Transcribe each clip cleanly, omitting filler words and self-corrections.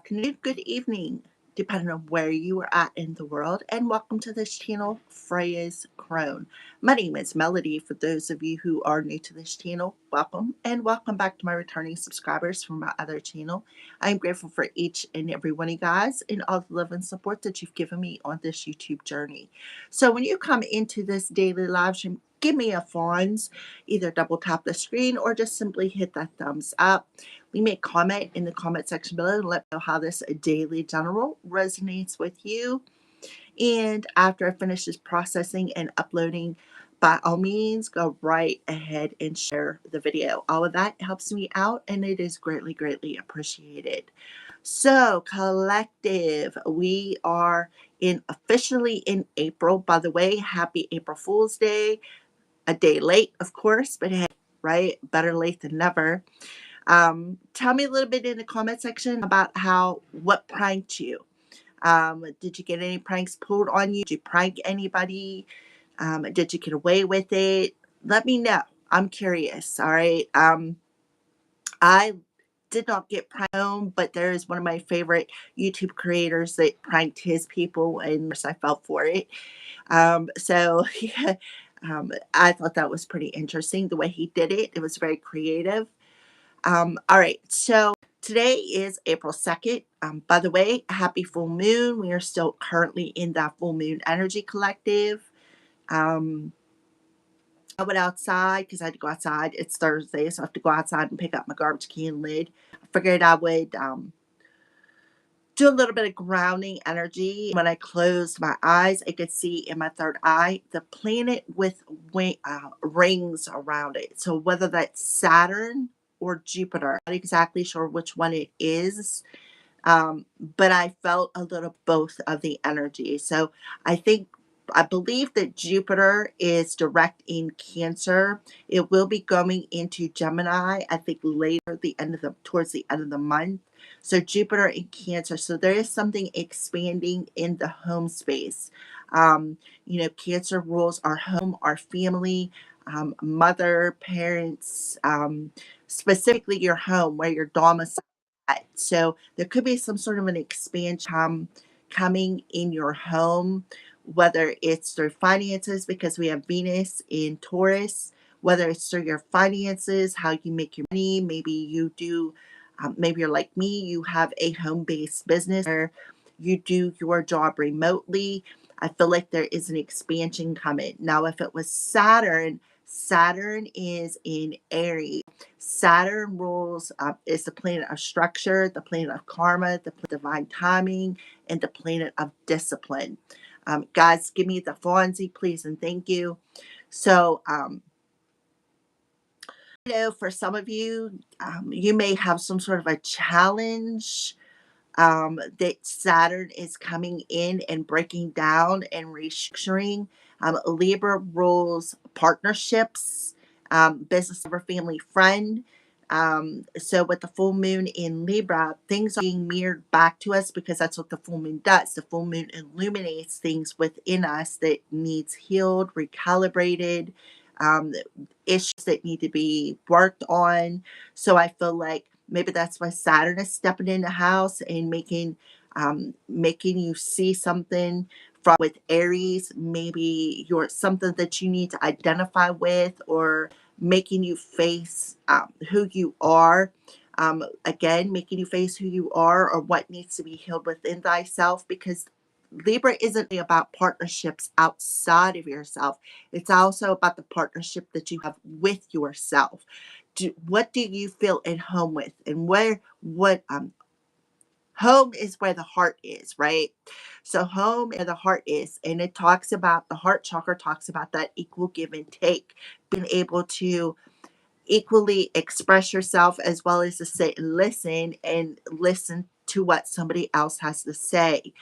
afternoon, good evening, depending on where you are at in the world, and welcome to this channel, Freya's Crone. My name is Melody. For those of you who are new to this channel, welcome, and welcome back to my returning subscribers from my other channel. I am grateful for each and every one of you guys and all the love and support that you've given me on this YouTube journey. So when you come into this daily live stream, give me a fonz, either double tap the screen or just simply hit that thumbs up. Leave me a comment in the comment section below and let me know how this daily general resonates with you. And after I finish this processing and uploading, by all means, go right ahead and share the video. All of that helps me out and it is greatly, greatly appreciated. So, collective, we are officially in April. By the way, happy April Fool's Day. A day late, of course, but hey, right? Better late than never. Tell me a little bit in the comment section about what pranked you. Did you get any pranks pulled on you? Did you prank anybody? Did you get away with it? Let me know. I'm curious. All right. I did not get pranked, but there is one of my favorite YouTube creators that pranked his people, and I fell for it. So yeah, I thought that was pretty interesting the way he did it. It was very creative. All right, so today is April 2nd. By the way, happy full moon. We are still currently in that full moon energy collective. I went outside because I had to go outside. It's Thursday, so I have to go outside and pick up my garbage can lid. I figured I would do a little bit of grounding energy. When I closed my eyes, I could see in my third eye the planet with rings around it. So whether that's Saturn or Jupiter, I'm not exactly sure which one it is, but I felt a little both of the energy. So I believe that Jupiter is direct in Cancer. It will be going into Gemini, I think later towards the end of the month. So Jupiter in Cancer. So there is something expanding in the home space. Cancer rules our home, our family, mother, parents, specifically your home where your domicile. So there could be some sort of an expansion coming in your home, whether it's through finances, because we have Venus in Taurus, whether it's through your finances, how you make your money. Maybe you do, maybe you're like me, you have a home based business or you do your job remotely. I feel like there is an expansion coming. Now, if it was Saturn, Saturn is in Aries. Saturn rules is the planet of structure, the planet of karma, the divine timing, and the planet of discipline. Guys, give me the Fonzie, please, and thank you. So, for some of you, you may have some sort of a challenge that Saturn is coming in and breaking down and restructuring. Libra rules partnerships, business or family friend. So with the full moon in Libra, things are being mirrored back to us because that's what the full moon does. The full moon illuminates things within us that needs healed, recalibrated, um, issues that need to be worked on. So I feel like maybe that's why Saturn is stepping in the house and making you see something from with Aries. Maybe you're something that you need to identify with, or making you face who you are. Again, making you face who you are or what needs to be healed within thyself, because Libra isn't about partnerships outside of yourself. It's also about the partnership that you have with yourself. What do you feel at home with, and home is where the heart is, right? So home is where the heart is, and it talks about the heart chakra, talks about that equal give and take, being able to equally express yourself as well as to sit and listen to what somebody else has to say.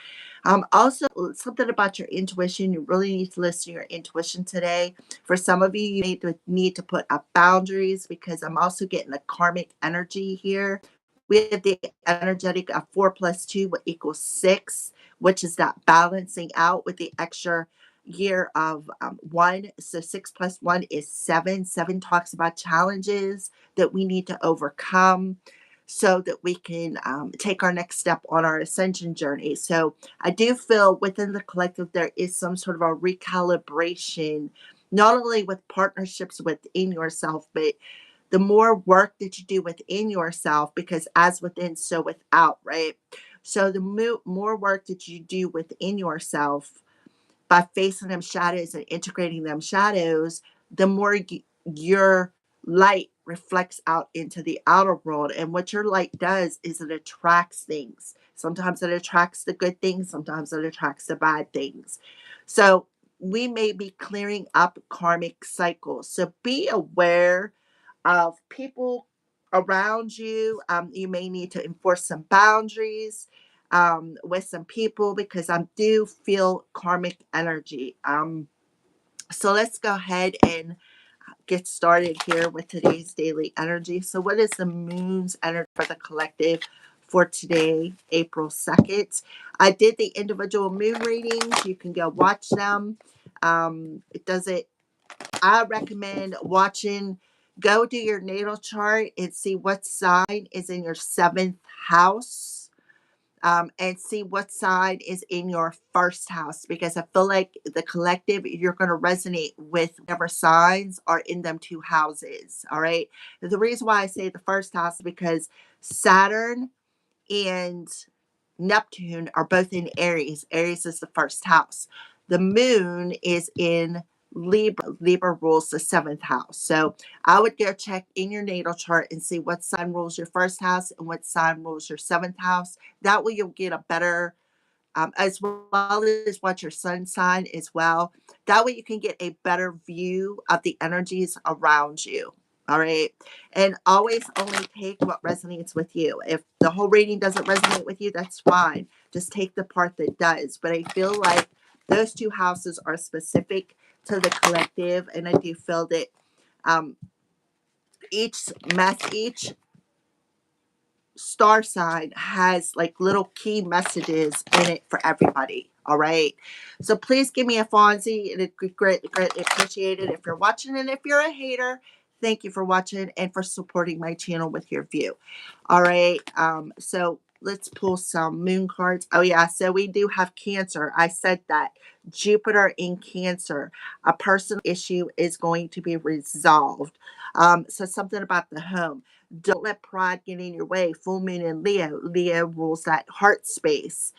Also, something about your intuition. You really need to listen to your intuition today. For some of you, you need to put up boundaries, because I'm also getting a karmic energy here. We have the energetic of 4 plus 2 will equals 6, which is that balancing out with the extra year of 1. So 6 plus 1 is 7. 7 talks about challenges that we need to overcome. so that we can take our next step on our ascension journey. So I do feel within the collective there is some sort of a recalibration, not only with partnerships within yourself, but the more work that you do within yourself, because as within, so without, right? So the more work that you do within yourself, by facing them shadows and integrating them shadows, the more your light reflects out into the outer world. And what your light does is it attracts things. Sometimes it attracts the good things, sometimes it attracts the bad things. So we may be clearing up karmic cycles. So be aware of people around you. You may need to enforce some boundaries with some people because I do feel karmic energy. So let's go ahead and get started here with today's daily energy. So, what is the moon's energy for the collective for today, April 2nd? I did the individual moon readings. You can go watch them. It does it. I recommend watching. Go do your natal chart and see what sign is in your seventh house, and see what side is in your first house, because I feel like the collective, you're going to resonate with whatever signs are in them two houses. All right. The reason why I say the first house is because Saturn and Neptune are both in Aries. Aries is the first house. The moon is in Libra. Libra rules the seventh house. So I would go check in your natal chart and see what sign rules your first house and what sign rules your seventh house. That way you'll get a better, as well as what your sun sign as well. That way you can get a better view of the energies around you. All right. And always only take what resonates with you. If the whole reading doesn't resonate with you, that's fine. Just take the part that does. But I feel like those two houses are specific to the collective. And I do feel that um, each star sign has like little key messages in it for everybody. All right. So please give me a Fonzie. It'd be greatly appreciated if you're watching. And if you're a hater, thank you for watching and for supporting my channel with your view. All right. So let's pull some moon cards. Oh, yeah. So we do have Cancer. I said that. Jupiter in Cancer. A personal issue is going to be resolved. So something about the home. Don't let pride get in your way. Full moon in Leo. Leo rules that heart space.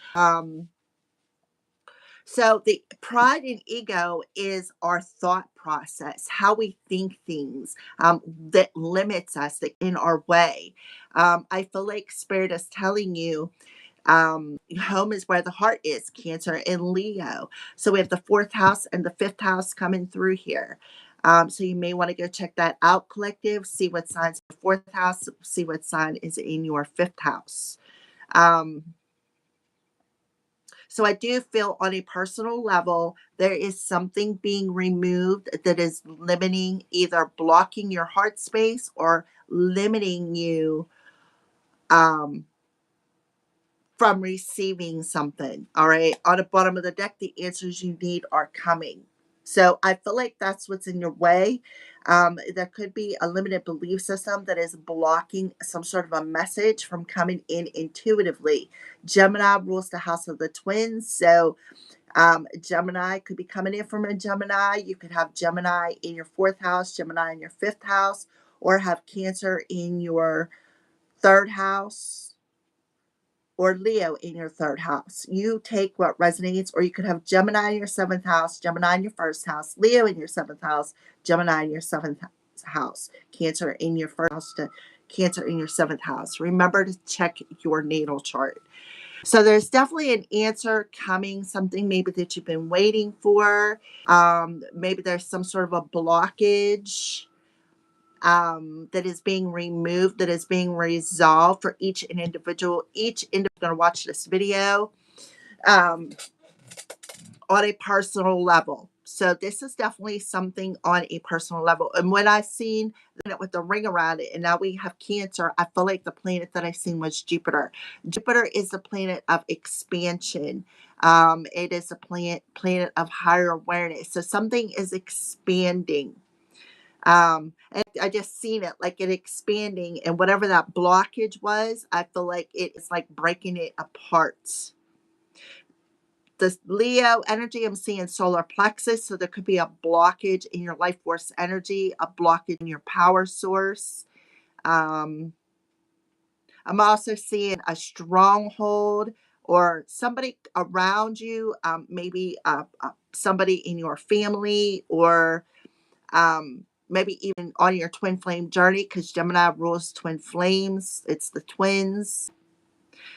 So the pride and ego is our thought process, how we think things, that limits us, that in our way. I feel like Spirit is telling you home is where the heart is, Cancer and Leo. So we have the fourth house and the fifth house coming through here. So you may want to go check that out, collective. See what signs in the fourth house. See what sign is in your fifth house. Um, so I do feel on a personal level, there is something being removed that is limiting, either blocking your heart space or limiting you um, from receiving something. All right. On the bottom of the deck, the answers you need are coming. So I feel like that's what's in your way. There could be a limited belief system that is blocking some sort of a message from coming in intuitively. Gemini rules the house of the twins. So Gemini could be coming in from a Gemini. You could have Gemini in your fourth house, Gemini in your fifth house, or have Cancer in your third house, or Leo in your third house. You take what resonates, or you could have Gemini in your seventh house, Gemini in your first house, Leo in your seventh house, Gemini in your seventh house, Cancer in your first house, to Cancer in your seventh house. Remember to check your natal chart. So there's definitely an answer coming, something maybe that you've been waiting for. Maybe there's some sort of a blockage that is being removed, that is being resolved for each individual. Each individual going to watch this video um, on a personal level. So this is definitely something on a personal level. And when I seen it with the ring around it, and now we have Cancer, I feel like the planet that I seen was Jupiter. Jupiter is the planet of expansion. It is a planet of higher awareness. So something is expanding. And I just seen it like it expanding, and whatever that blockage was, I feel like it is like breaking it apart. The Leo energy, I'm seeing solar plexus, so there could be a blockage in your life force energy, a blockage in your power source. Um, I'm also seeing a stronghold or somebody around you, maybe somebody in your family, or maybe even on your twin flame journey, because Gemini rules twin flames. It's the twins.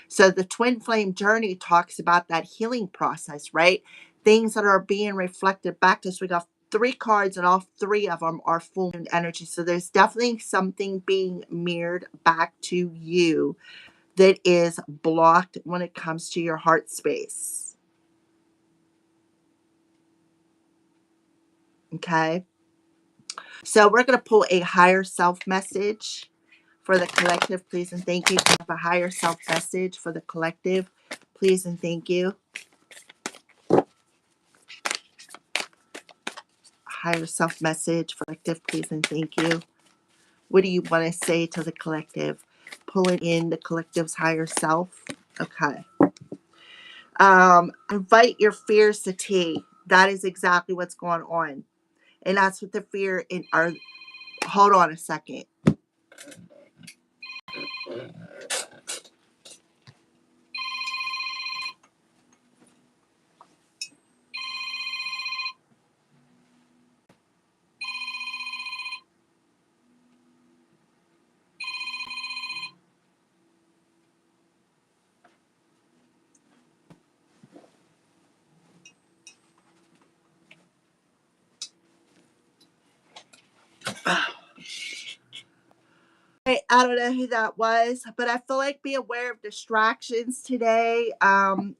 So the twin flame journey talks about that healing process, right? Things that are being reflected back to us. We got three cards, and all three of them are full moon energy. So there's definitely something being mirrored back to you that is blocked when it comes to your heart space. Okay. So we're going to pull a higher self message for the collective, please and thank you. A higher self message for the collective, please and thank you. Higher self message for collective, please and thank you. What do you want to say to the collective? Pulling in the collective's higher self. Okay. Invite your fears to tea. That is exactly what's going on. And that's what the fear in our, hold on a second. I don't know who that was, but I feel like be aware of distractions today.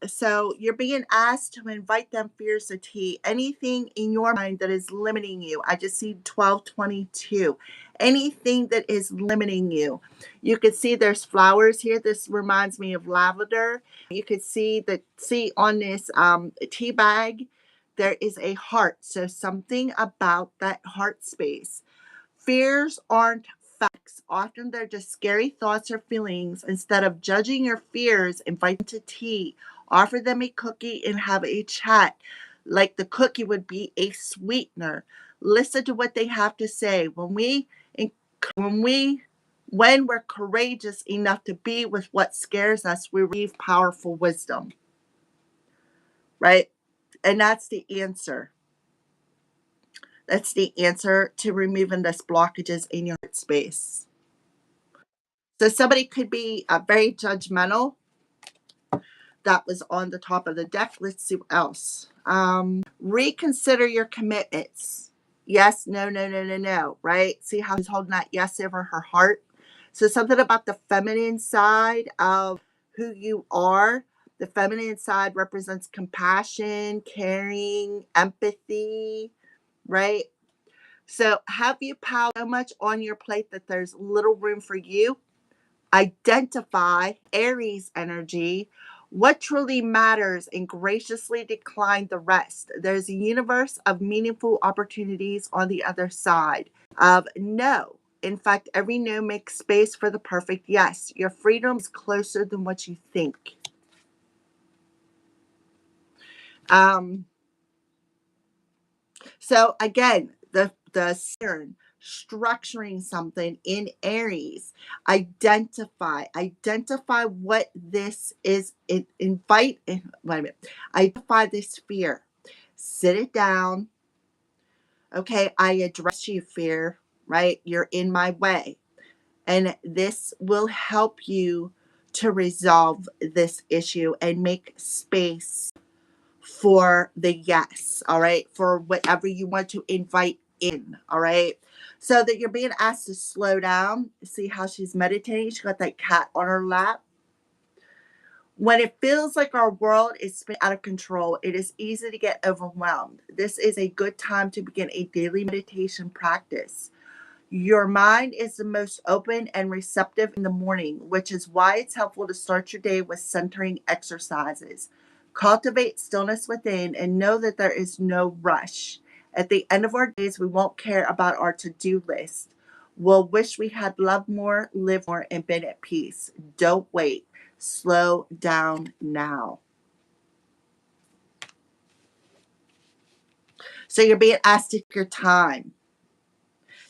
So you're being asked to invite them fears to tea. Anything in your mind that is limiting you. I just see 1222. Anything that is limiting you. You could see there's flowers here. This reminds me of lavender. You could see on this tea bag, there is a heart. So something about that heart space. Fears aren't facts. Often they're just scary thoughts or feelings. Instead of judging your fears, invite them to tea, offer them a cookie, and have a chat. Like the cookie would be a sweetener. Listen to what they have to say. When we when we're courageous enough to be with what scares us, we receive powerful wisdom. Right? And that's the answer. That's the answer to removing those blockages in your space. So somebody could be very judgmental. That was on the top of the deck. Let's see what else. Reconsider your commitments. Yes, no, no, no, no, no. Right? See how he's holding that yes over her heart. So something about the feminine side of who you are. The feminine side represents compassion, caring, empathy, right? So have you piled so much on your plate that there's little room for you? Identify Aries energy, what truly matters, and graciously decline the rest. There's a universe of meaningful opportunities on the other side of no. In fact, every no makes space for the perfect yes. Your freedom is closer than what you think. Um, So again, the Saturn structuring something in Aries. Identify what this is. Wait a minute. Identify this fear. Sit it down. Okay, I address you, fear. Right, you're in my way, and this will help you to resolve this issue and make space for the yes, all right, for whatever you want to invite in, all right, so that you're being asked to slow down. See how she's meditating? She got that cat on her lap. When it feels like our world is spinning out of control, it is easy to get overwhelmed. This is a good time to begin a daily meditation practice. Your mind is the most open and receptive in the morning, which is why it's helpful to start your day with centering exercises. Cultivate stillness within and know that there is no rush. At the end of our days, we won't care about our to-do list. We'll wish we had loved more, lived more, and been at peace. Don't wait. Slow down now. So you're being asked to take your time.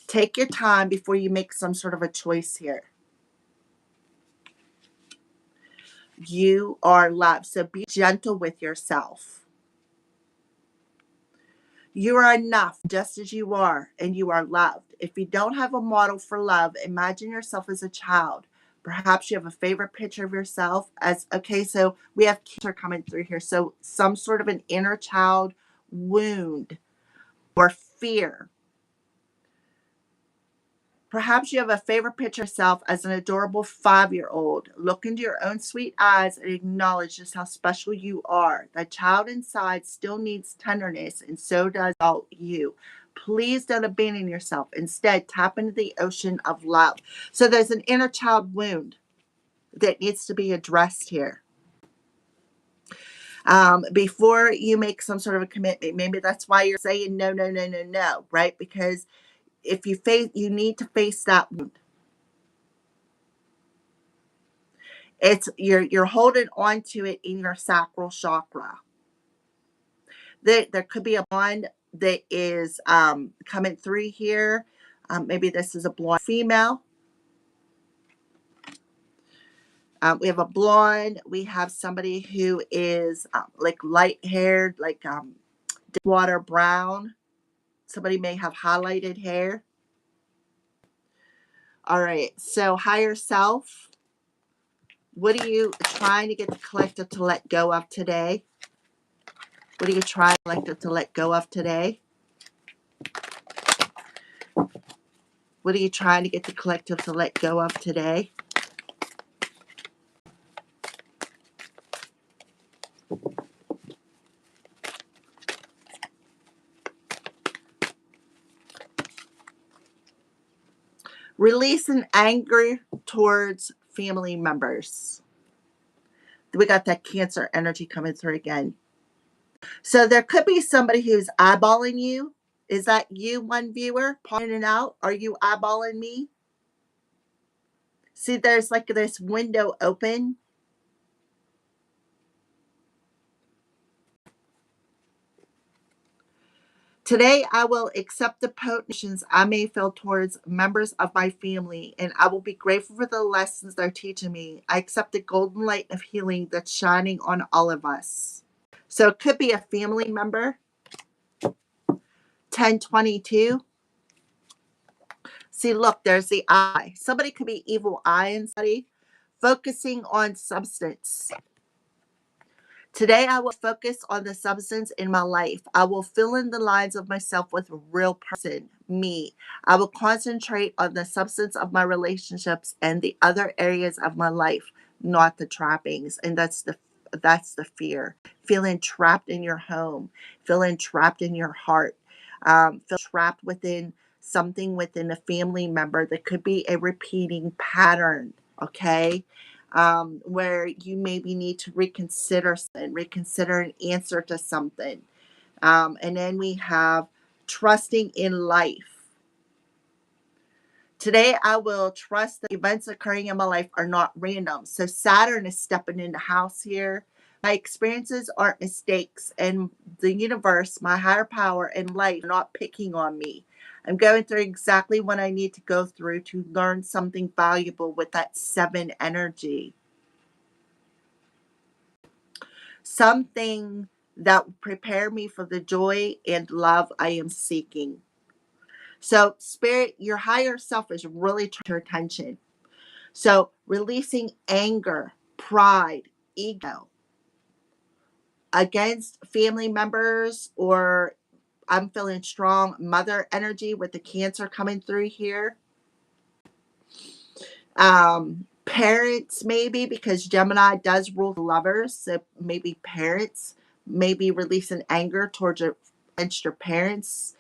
Take your time before you make some sort of a choice here. You are loved. So be gentle with yourself. You are enough just as you are, and you are loved. If you don't have a model for love, imagine yourself as a child. Perhaps you have a favorite picture of yourself as okay, so we have cancer coming through here. So some sort of an inner child wound or fear. Perhaps you have a favorite picture of yourself as an adorable 5-year-old. Look into your own sweet eyes and acknowledge just how special you are. That child inside still needs tenderness, and so does all you. Please don't abandon yourself. Instead, tap into the ocean of love. So there's an inner child wound that needs to be addressed here. Before you make some sort of a commitment, maybe that's why you're saying no, no, no, no, no, right? Because if you need to face that wound. It's you're holding on to it in your sacral chakra. There could be a blonde that is coming through here. Maybe this is a blonde female. We have a blonde. We have somebody who is like light haired, like water brown. Somebody may have highlighted hair. All right. So higher self. What are you trying to get the collective to let go of today? What are you trying the collective to let go of today? What are you trying to get the collective to let go of today? Releasing anger towards family members. We got that Cancer energy coming through again. So there could be somebody who's eyeballing you. Is that you, one viewer, pointing out? Are you eyeballing me? See, there's like this window open. Today, I will accept the potentions I may feel towards members of my family, and I will be grateful for the lessons they're teaching me. I accept the golden light of healing that's shining on all of us. So it could be a family member. 1022. See, look, there's the eye. Somebody could be evil eye in somebody. Focusing on substance. Today, I will focus on the substance in my life. I will fill in the lines of myself with a real person, me. I will concentrate on the substance of my relationships and the other areas of my life, not the trappings. And that's the fear. Feeling trapped in your home, feeling trapped in your heart, feel trapped within something within a family member that could be a repeating pattern. Okay, where you maybe need to reconsider and reconsider an answer to something. And then we have trusting in life. Today, I will trust that events occurring in my life are not random. So Saturn is stepping in the house here. My experiences aren't mistakes, and the universe, my higher power, and life are not picking on me. I'm going through exactly what I need to go through to learn something valuable with that 7 energy. Something that will prepare me for the joy and love I am seeking. So, spirit, your higher self is really trying your attention. So, releasing anger, pride, ego against family members, or I'm feeling strong mother energy with the Cancer coming through here. Parents, maybe, because Gemini does rule lovers. So, maybe parents, maybe releasing anger towards against your parents.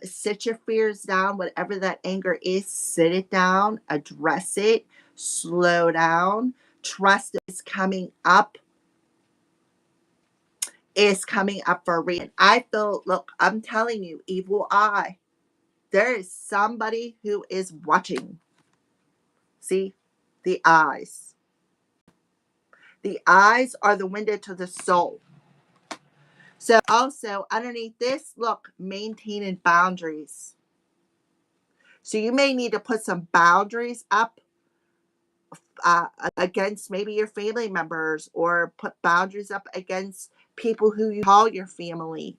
Sit your fears down, whatever that anger is, sit it down, address it, slow down, trust it's coming up, is coming up for a reason. I feel, look, I'm telling you, evil eye. There is somebody who is watching. See? The eyes. The eyes are the window to the soul. So also underneath this, look, maintaining boundaries. So you may need to put some boundaries up against maybe your family members, or put boundaries up against people who you call your family.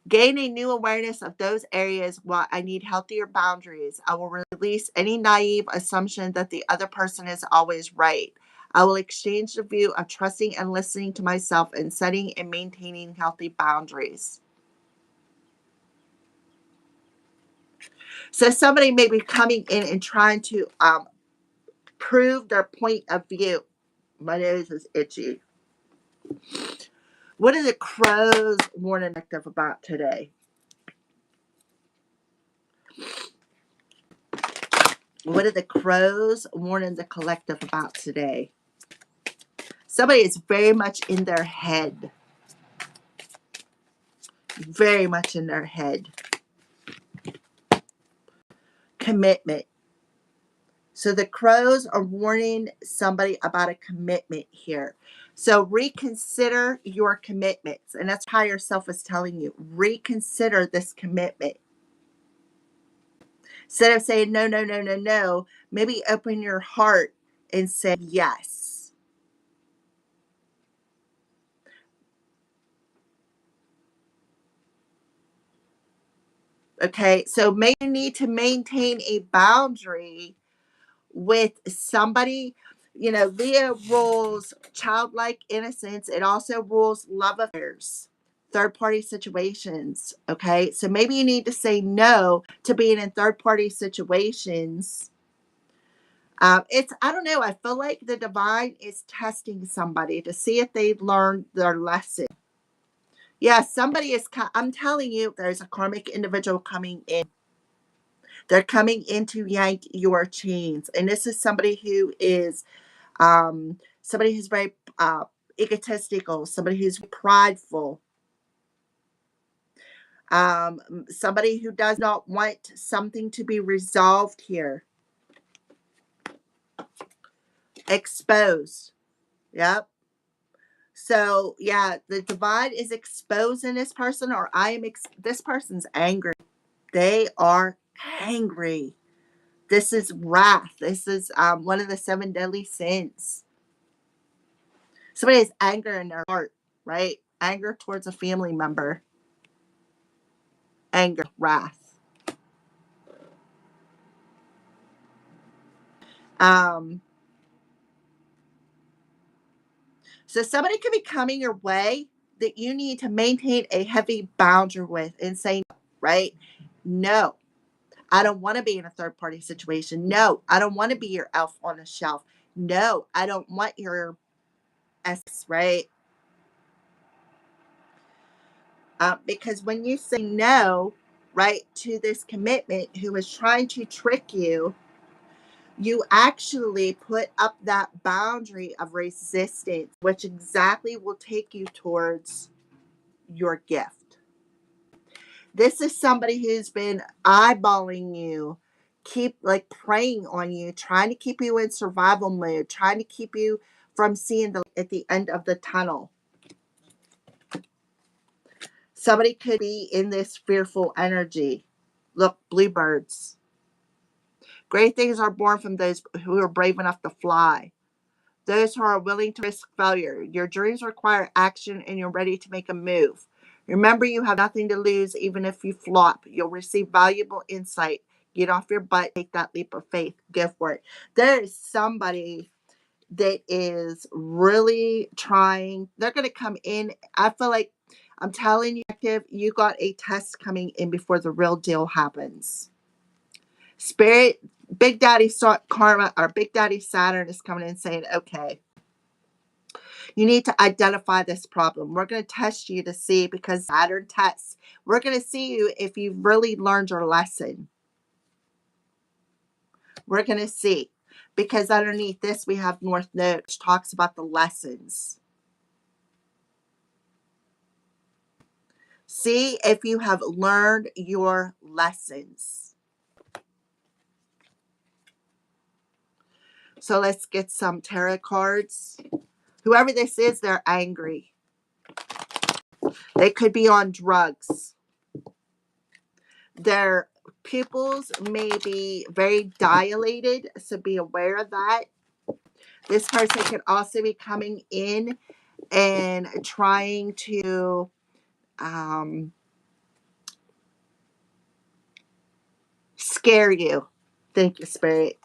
Gain a new awareness of those areas where I need healthier boundaries. I will release any naive assumption that the other person is always right. I will exchange the view of trusting and listening to myself and setting and maintaining healthy boundaries. So somebody may be coming in and trying to prove their point of view. My nose is itchy. What are the crows warning collective about today? What are the crows warning the collective about today? Somebody is very much in their head. Very much in their head. Commitment. So the crows are warning somebody about a commitment here. So reconsider your commitments. And that's higher self is telling you. Reconsider this commitment. Instead of saying no, no, no, no, no, maybe open your heart and say yes. Okay, so maybe you need to maintain a boundary with somebody. You know, Leo rules childlike innocence. It also rules love affairs, third party situations. Okay, so maybe you need to say no to being in third party situations. It's, I don't know, I feel like the divine is testing somebody to see if they've learned their lesson. Yeah, somebody is, I'm telling you, there's a karmic individual coming in. They're coming in to yank your chains. And this is somebody who is somebody who's very egotistical, somebody who's prideful, somebody who does not want something to be resolved here. Exposed. Yep. So yeah, the divide is exposing this person, or this person's angry. They are angry. This is wrath. This is one of the 7 deadly sins. Somebody has anger in their heart, right? Anger towards a family member. Anger, wrath. Um, so somebody could be coming your way that you need to maintain a heavy boundary with and say, right? No, I don't want to be in a third party situation. No, I don't want to be your elf on a shelf. No, I don't want your S, right? Because when you say no, right, to this commitment who is trying to trick you, you actually put up that boundary of resistance, which exactly will take you towards your gift. This is somebody who's been eyeballing you, keep like preying on you, trying to keep you in survival mode, trying to keep you from seeing the at the end of the tunnel. Somebody could be in this fearful energy. Look, bluebirds. Great things are born from those who are brave enough to fly. Those who are willing to risk failure. Your dreams require action and you're ready to make a move. Remember, you have nothing to lose even if you flop. You'll receive valuable insight. Get off your butt, take that leap of faith, go for it. There is somebody that is really trying. They're going to come in. I feel like I'm telling you, you got a test coming in before the real deal happens. Spirit, Big Daddy Karma, or Big Daddy Saturn is coming in saying, okay, you need to identify this problem. We're going to test you to see, because Saturn tests. We're going to see you if you've really learned your lesson. We're going to see. because underneath this we have North Node, which talks about the lessons. See if you have learned your lessons. So let's get some tarot cards. Whoever this is, they're angry. They could be on drugs. Their pupils may be very dilated, so be aware of that. This person could also be coming in and trying to scare you. Thank you, Spirit.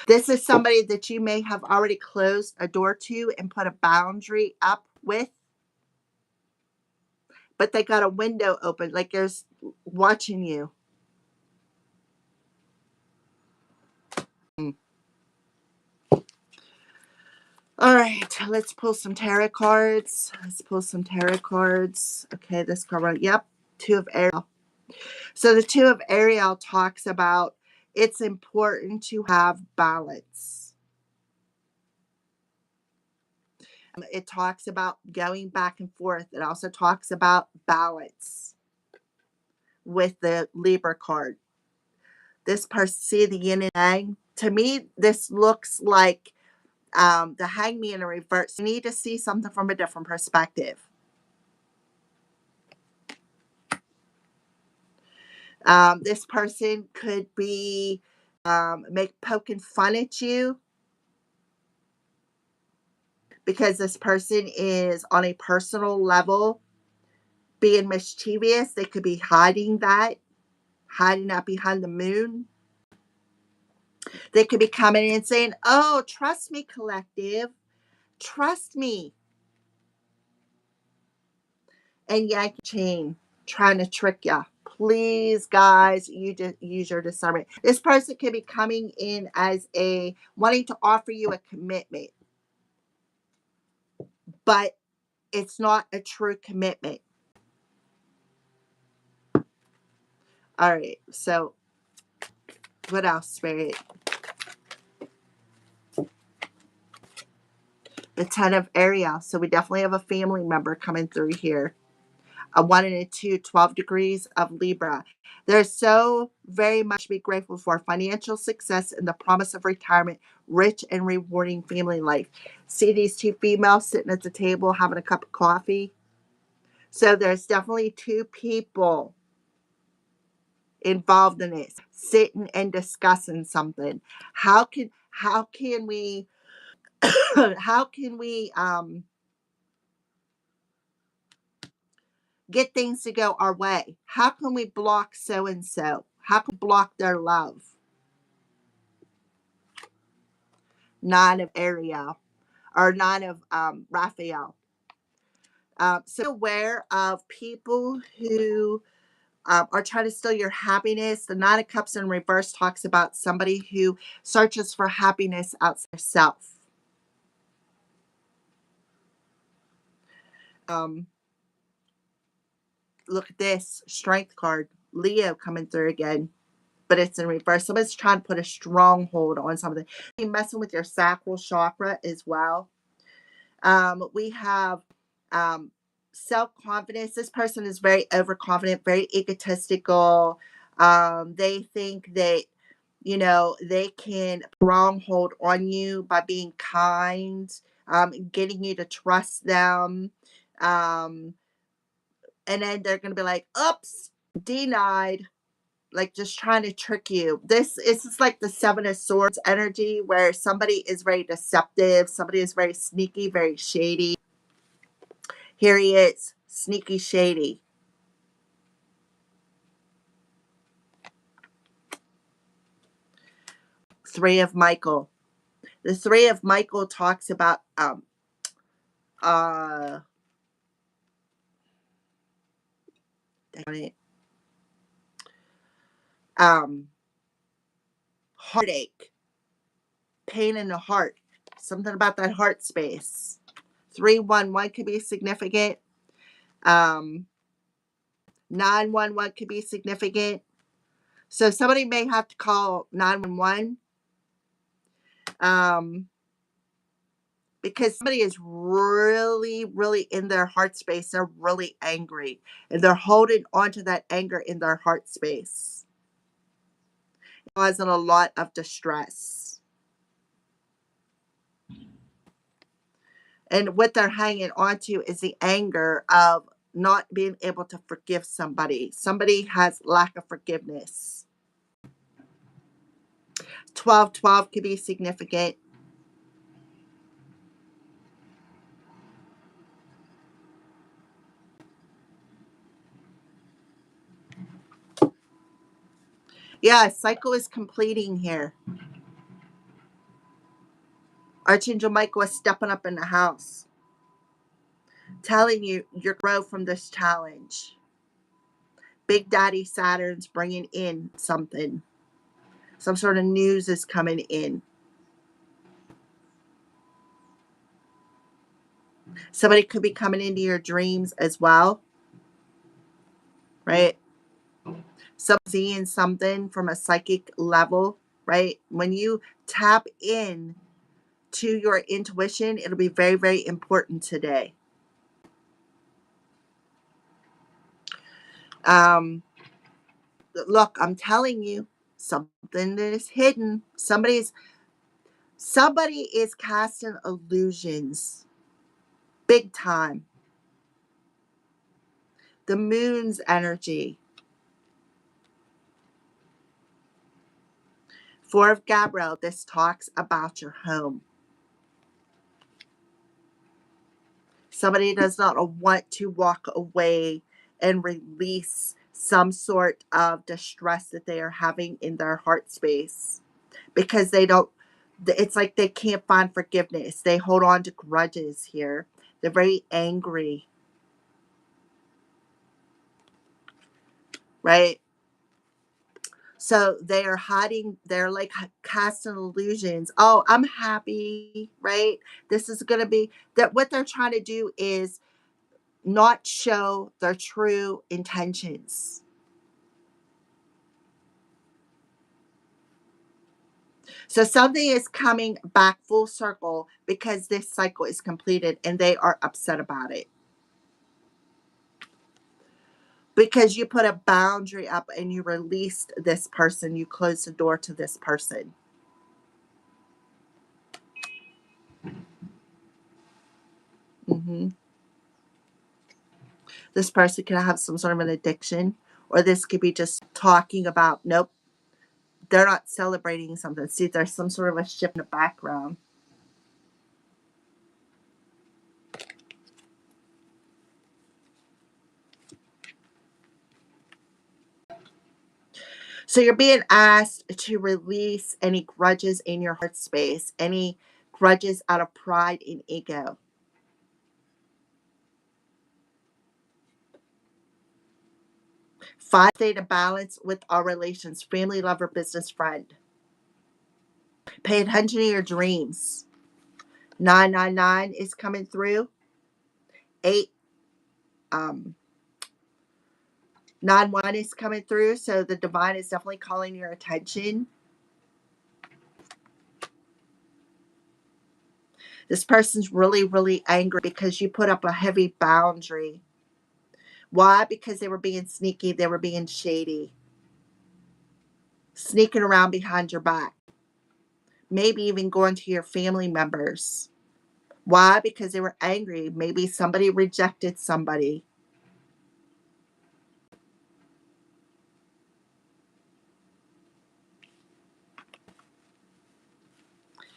This is somebody that you may have already closed a door to and put a boundary up with, but they got a window open, like there's watching you. All right, let's pull some tarot cards. Okay, this card right. Yep, Two of Ariel. So the Two of Ariel talks about it's important to have balance. It talks about going back and forth. It also talks about balance with the Libra card. This person, see the yin and yang? To me, this looks like the hangman in reverse. You need to see something from a different perspective. This person could be poking fun at you because this person is on a personal level being mischievous. They could be hiding that behind the moon. They could be coming in and saying, oh, trust me, collective. Trust me. And yank chain, trying to trick you. Please, guys, you just use your discernment. This person could be coming in as wanting to offer you a commitment, but it's not a true commitment. All right, so what else, Spirit? The Ten of Ariel. So we definitely have a family member coming through here. A 1 and a 2, 12 degrees of Libra. There's so very much to be grateful for. Financial success and the promise of retirement, rich and rewarding family life. See these two females sitting at the table having a cup of coffee? So there's definitely two people involved in this, sitting and discussing something. How can we how can we get things to go our way? How can we block so and so? How can we block their love? Nine of Ariel, or nine of Raphael. So aware of people who are trying to steal your happiness. The Nine of Cups in reverse talks about somebody who searches for happiness outside self. Look at this Strength card, Leo coming through again, but it's in reverse. Somebody's trying to put a stronghold on something. You're messing with your sacral chakra as well. We have self-confidence. This person is very overconfident, very egotistical. They think that, they can stronghold on you by being kind, getting you to trust them. And then they're going to be like, oops, denied. Like just trying to trick you. This is just like the Seven of Swords energy where somebody is very deceptive, somebody is very sneaky, very shady. Here he is, sneaky, shady. Three of Michael. The Three of Michael talks about heartache, pain in the heart, something about that heart space. 311 could be significant. 911 could be significant. So somebody may have to call 911 because somebody is really, really in their heart space. They're really angry and they're holding on to that anger in their heart space, causing a lot of distress. And what they're hanging on to is the anger of not being able to forgive somebody. Somebody has lack of forgiveness. 1212 could be significant. Yeah, cycle is completing here. Archangel Michael is stepping up in the house, telling you you're grow from this challenge. Big Daddy Saturn's bringing in something. Some sort of news is coming in. Somebody could be coming into your dreams as well, right? Some seeing something from a psychic level, right? When you tap in to your intuition, it'll be very, very important today. Look, I'm telling you, something that is hidden. Somebody is casting illusions, big time. The moon's energy. Four of Gabriel, this talks about your home. Somebody does not want to walk away and release some sort of distress that they are having in their heart space because they don't, it's like they can't find forgiveness. They hold on to grudges here. They're very angry, right? So they are hiding, they're like casting illusions. Oh, I'm happy, right? This is going to be that what they're trying to do is not show their true intentions. So something is coming back full circle because this cycle is completed and they are upset about it. Because you put a boundary up and you released this person, you closed the door to this person. Mm-hmm. This person can have some sort of an addiction, or this could be just talking about, nope, they're not celebrating something. See, there's some sort of a shift in the background. So you're being asked to release any grudges in your heart space, any grudges out of pride and ego. Five, stay to balance with our relations, family, lover, business, friend. Pay attention to your dreams. 999 is coming through. 8, 9-1 is coming through. So the divine is definitely calling your attention. This person's really, really angry because you put up a heavy boundary. Why? Because they were being sneaky, they were being shady, sneaking around behind your back, maybe even going to your family members. Why? Because they were angry. Maybe somebody rejected somebody.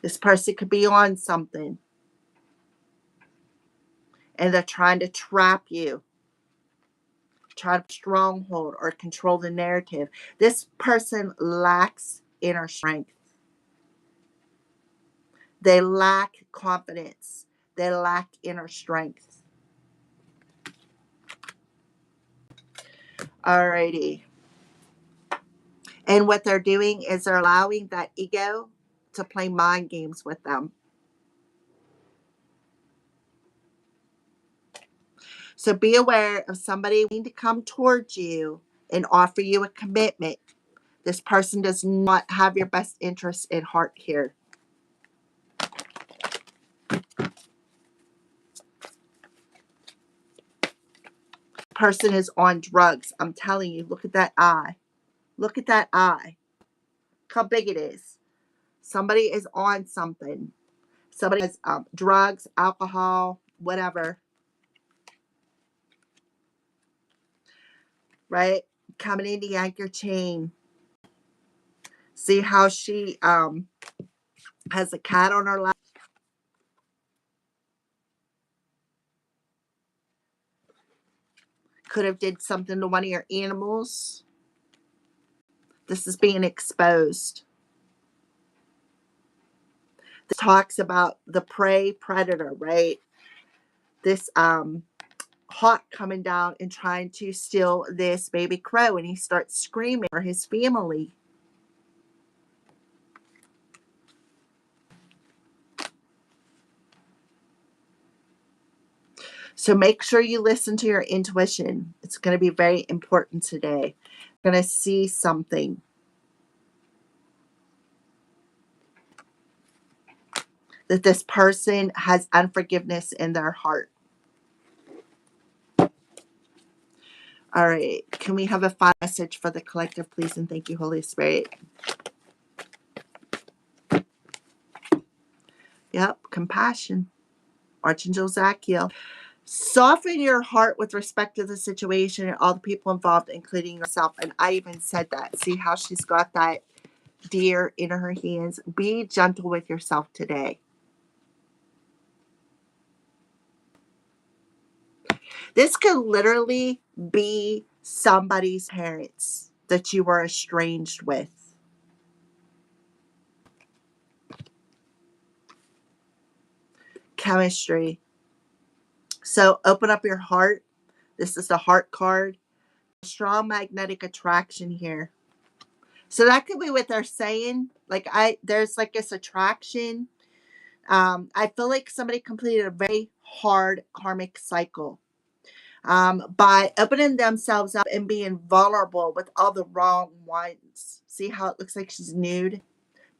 This person could be on something and they're trying to trap you, try to stronghold or control the narrative. This person lacks inner strength. They lack confidence. They lack inner strength. Alrighty. And what they're doing is they're allowing that ego to play mind games with them. So be aware of somebody wanting to come towards you and offer you a commitment. This person does not have your best interest at heart here. Person is on drugs. I'm telling you, look at that eye. Look at that eye. Look how big it is. Somebody is on something. Somebody has drugs, alcohol, whatever. Right? Coming in to yank your chain. See how she has a cat on her lap? Could have did something to one of your animals. This is being exposed. This talks about the prey predator, right? This hawk coming down and trying to steal this baby crow, and he starts screaming for his family. So make sure you listen to your intuition. It's going to be very important today. You're going to see something. That this person has unforgiveness in their heart. All right. Can we have a final message for the collective, please? And thank you, Holy Spirit. Yep. Compassion. Archangel Zachiel. Soften your heart with respect to the situation and all the people involved, including yourself. And I even said that. See how she's got that deer in her hands. Be gentle with yourself today. This could literally be somebody's parents that you were estranged with. Chemistry. So open up your heart. This is the heart card. Strong magnetic attraction here. So that could be what they're saying. Like there's like this attraction. I feel like somebody completed a very hard karmic cycle by opening themselves up and being vulnerable with all the wrong ones. See how it looks like she's nude?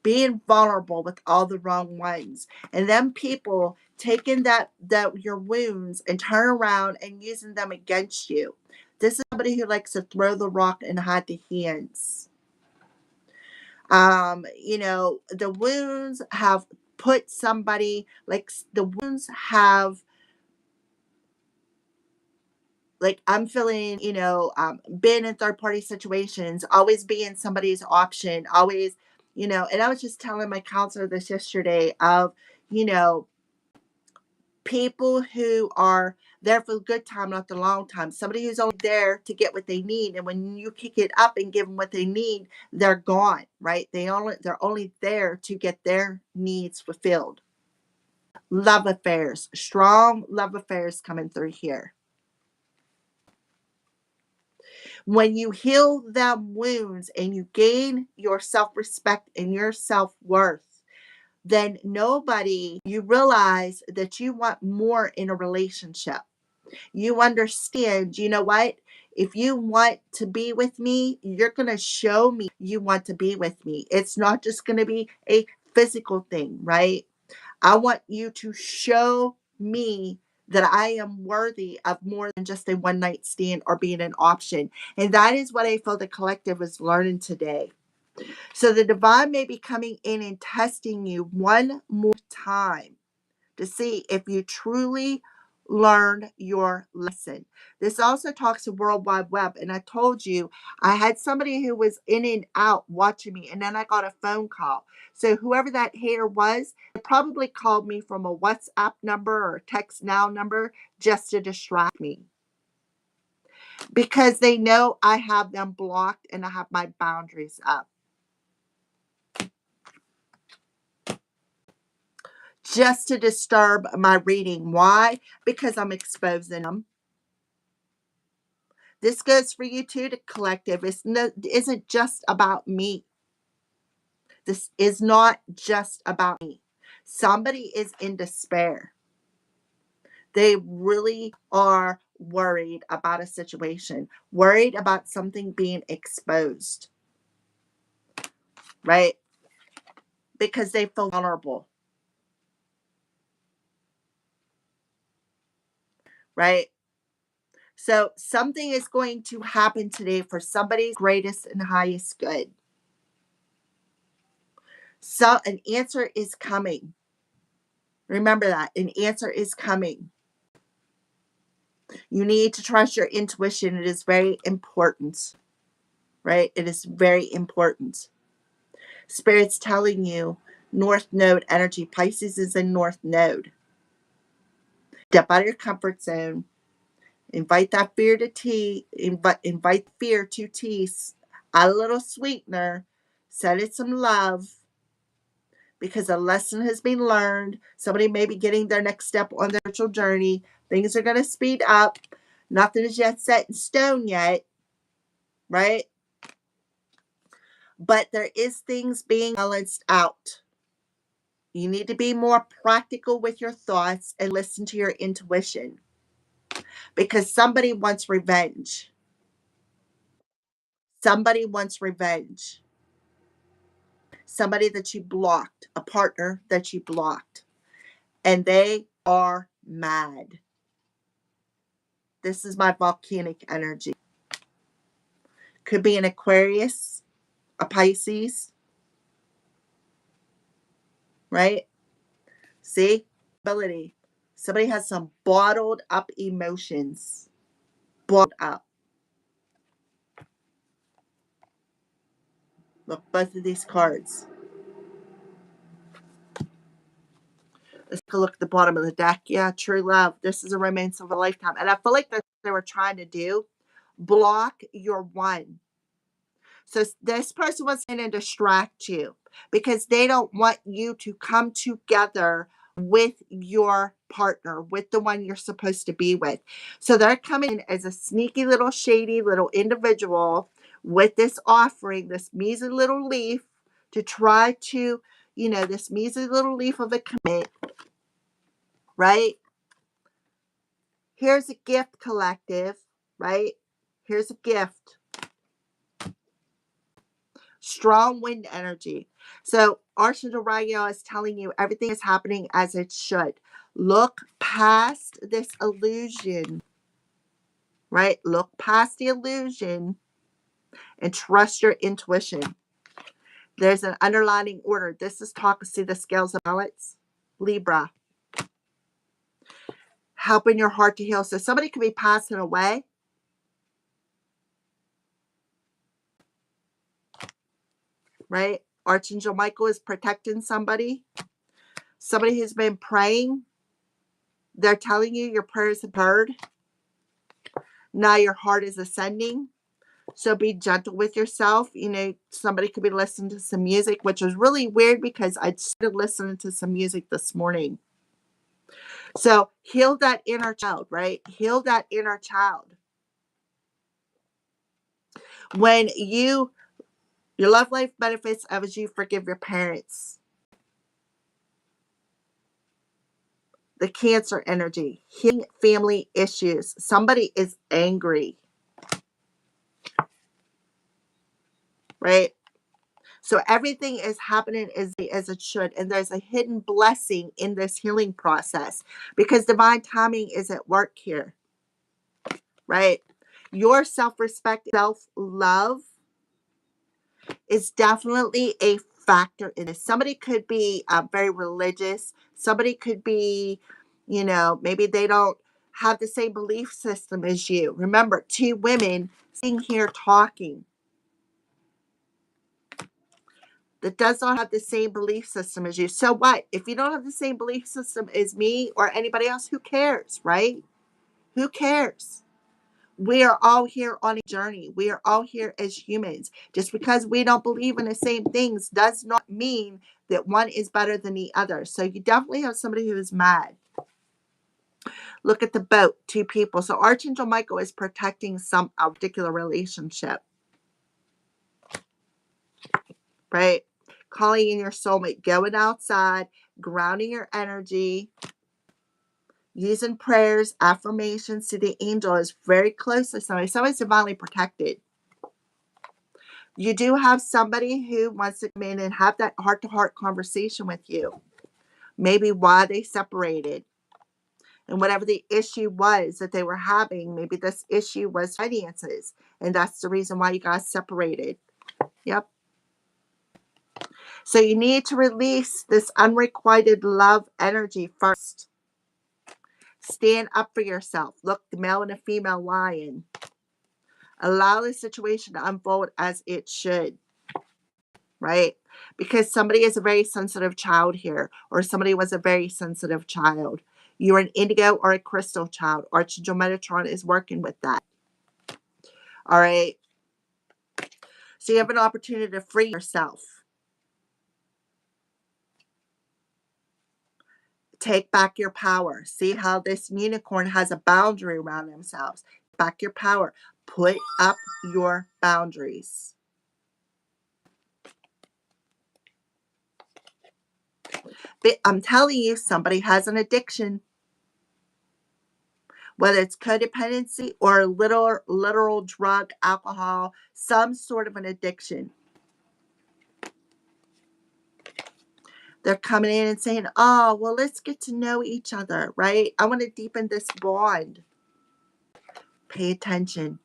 Being vulnerable with all the wrong ones, and then people taking that your wounds and turn around and using them against you. This is somebody who likes to throw the rock and hide the hands. The wounds have put somebody, like the wounds have, like I'm feeling, been in third party situations, always being somebody's option, always, and I was just telling my counselor this yesterday of, you know, people who are there for the good time, not the long time. Somebody who's only there to get what they need, and when you kick it up and give them what they need, they're gone, right? They're only there to get their needs fulfilled. Love affairs, strong love affairs coming through here. When you heal them wounds and you gain your self-respect and your self-worth, then you realize that you want more in a relationship. You understand, you know what? If you want to be with me, you're going to show me you want to be with me. It's not just going to be a physical thing, right? I want you to show me that I am worthy of more than just a one night stand or being an option. And that is what I feel the collective is learning today. So the divine may be coming in and testing you one more time to see if you truly learned your lesson. This also talks to World Wide Web. And I told you, I had somebody who was in and out watching me, and then I got a phone call. So whoever that hater was, they probably called me from a WhatsApp number or a text now number just to distract me. Because they know I have them blocked and I have my boundaries up. Just to disturb my reading. Why? Because I'm exposing them. This goes for you too, the collective. Isn't just about me. This is not just about me. Somebody is in despair. They really are worried about a situation, worried about something being exposed, right? Because they feel vulnerable, right? So something is going to happen today for somebody's greatest and highest good. So an answer is coming. Remember that an answer is coming. You need to trust your intuition. It is very important, right? It is very important. Spirit's telling you North Node energy. Pisces is in North Node. Step out of your comfort zone. Invite that fear to tea. Invite fear to tea. Add a little sweetener. Send it some love because a lesson has been learned. Somebody may be getting their next step on their spiritual journey. Things are going to speed up. Nothing is yet set in stone yet, right? But there is things being balanced out. You need to be more practical with your thoughts and listen to your intuition because somebody wants revenge. Somebody wants revenge. Somebody that you blocked, a partner that you blocked, and they are mad. This is my volcanic energy. Could be an Aquarius, a Pisces, right? See? Ability. Somebody has some bottled up emotions. Bottled up. Look, both of these cards. Let's take a look at the bottom of the deck. Yeah, true love. This is a romance of a lifetime. And I feel like that's what they were trying to do. Block your one. So this person was going to distract you because they don't want you to come together with your partner, with the one you're supposed to be with. So they're coming in as a sneaky little shady little individual with this offering, this measly little leaf to try to, this measly little leaf of a commit, right? Here's a gift, collective, right? Here's a gift. Strong wind energy. So Archangel Raphael is telling you everything is happening as it should. Look past this illusion, right? Look past the illusion and trust your intuition. There's an underlining order. This is talk. See the scales of balance? Libra. Helping your heart to heal. So somebody could be passing away. Right? Archangel Michael is protecting somebody. Somebody who's been praying. They're telling you your prayers have heard. Now your heart is ascending. So be gentle with yourself. Somebody could be listening to some music, which was really weird because I started listening to some music this morning. So heal that inner child, right? Heal that inner child. When your love life benefits as you forgive your parents. The Cancer energy, healing family issues. Somebody is angry, right? So everything is happening as it should. And there's a hidden blessing in this healing process because divine timing is at work here, right? Your self-respect, self-love is definitely a factor in this. Somebody could be very religious. Somebody could be, maybe they don't have the same belief system as you. Remember, two women sitting here talking that does not have the same belief system as you. So what? If you don't have the same belief system as me or anybody else, who cares, right? Who cares? We are all here on a journey. We are all here as humans. Just because we don't believe in the same things does not mean that one is better than the other. So you definitely have somebody who is mad. Look at the boat, two people. So Archangel Michael is protecting a particular relationship, right? Calling in your soulmate, going outside, grounding your energy, Using prayers, affirmations to the angel is very close to somebody. Somebody's divinely protected. You do have somebody who wants to come in and have that heart-to-heart conversation with you. Maybe why they separated. And whatever the issue was that they were having, maybe this issue was finances. And that's the reason why you guys separated. Yep. So you need to release this unrequited love energy first. Stand up for yourself. Look the male and the female lion. Allow the situation to unfold as it should. Right? Because somebody is a very sensitive child here, or somebody was a very sensitive child. You're an indigo or a crystal child. Archangel Metatron is working with that. All right. So you have an opportunity to free yourself. Take back your power. See how this unicorn has a boundary around themselves. Back your power. Put up your boundaries. But I'm telling you, somebody has an addiction. Whether it's codependency or a literal drug, alcohol, some sort of an addiction. They're coming in and saying, oh, well, let's get to know each other, right? I want to deepen this bond. Pay attention.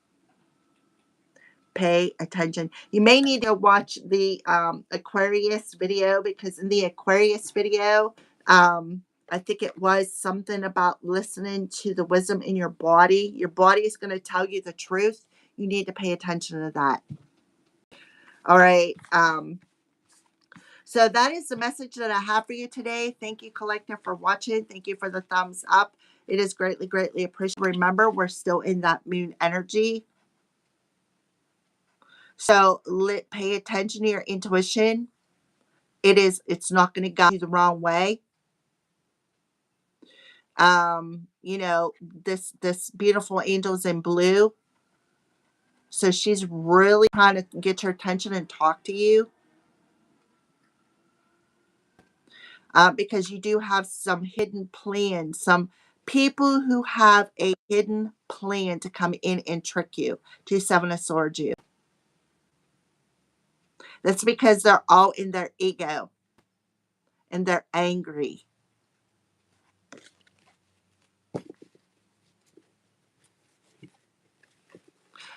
Pay attention. You may need to watch the Aquarius video, because in the Aquarius video, I think it was something about listening to the wisdom in your body. Your body is going to tell you the truth. You need to pay attention to that. All right. So that is the message that I have for you today. Thank you, Collective, for watching. Thank you for the thumbs up. It is greatly, greatly appreciated. Remember, we're still in that moon energy. So pay attention to your intuition. It's not going to guide you the wrong way. You know, this beautiful angel's in blue. So she's really trying to get your attention and talk to you. Because you do have some hidden plans, some people who have a hidden plan to come in and trick you, to Seven of Swords you. That's because they're all in their ego and they're angry.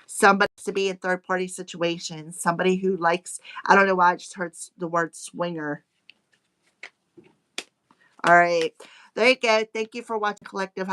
Somebody to be in third party situations, somebody who likes, I don't know why I just heard the word swinger. All right. There you go. Thank you for watching, Collective.